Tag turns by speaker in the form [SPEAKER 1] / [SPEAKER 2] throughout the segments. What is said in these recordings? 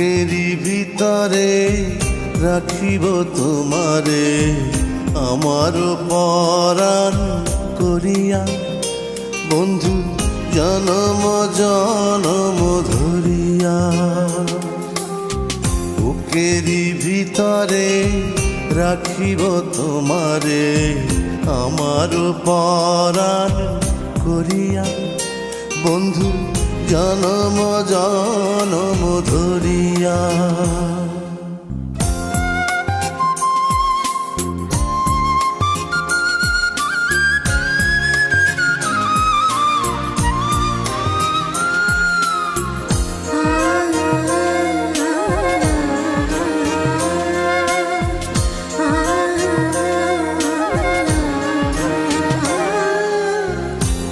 [SPEAKER 1] বুকেরই ভিতরে রাখিব তোমারে আমার পরাণ করিয়া, বন্ধু জনম জনম ধরিয়া। বুকেরই ভিতরে রাখিব তোমারে আমার পরাণ করিয়া, বন্ধু জনম জনম ধরিয়া।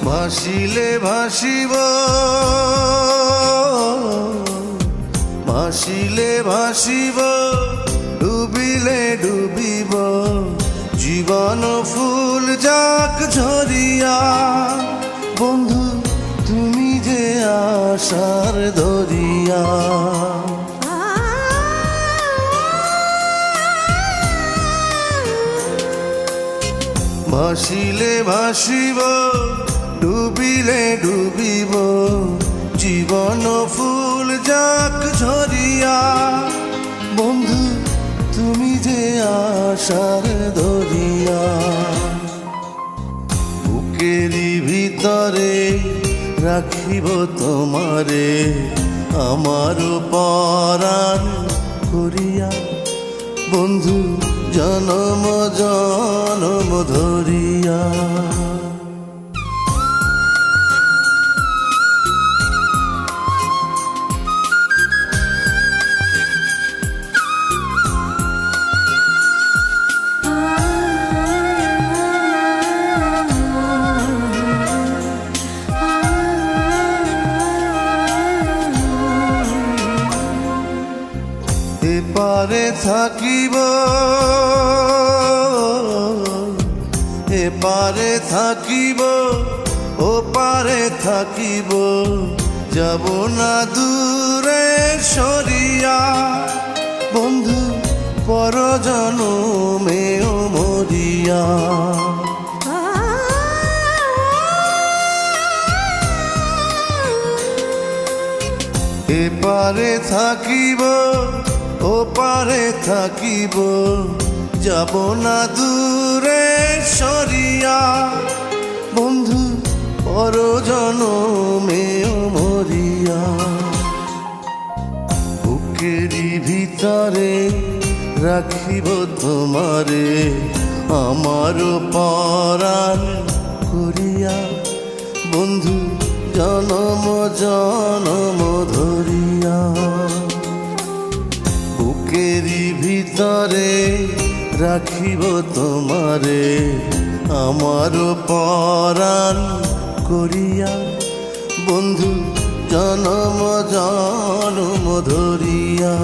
[SPEAKER 1] ভাসিলে ভাসিব, ভাসিলে ভাসিব, ডুবিলে ডুবিব, জীবন ফুল যাক ঝরিয়া, বন্ধু তুমি যে আশার দরিয়া। ভাসিলে ভাসিব, ডুবিলে ডুবিব, জীবন ফুল যাক ঝরিয়া, বন্ধু তুমি যে আশার দরিয়া। বুকেরই ভিতরে রাখিব তোমারে আমার পরাণ করিয়া, বন্ধু জনম জনম ধরিয়া। এপারে থাকিব, এপারে থাকিব, ওপারে থাকিব, যাব না দূরে সরিয়া, বন্ধু পর জনমেও মরিয়া। এপারে থাকিব, ওপারে থাকিব, যাব না দূরে সরিয়া, বন্ধু পর জনমেও মরিয়া। বুকেরই ভিতরে রাখিব তোমারে আমার পরাণ করিয়া, বন্ধু জনম জনম ধরিয়া। বুকেরই ভিতরে রাখিব তোমারে আমার পরাণ করিয়া, বন্ধু জনম জনম ধরিয়া।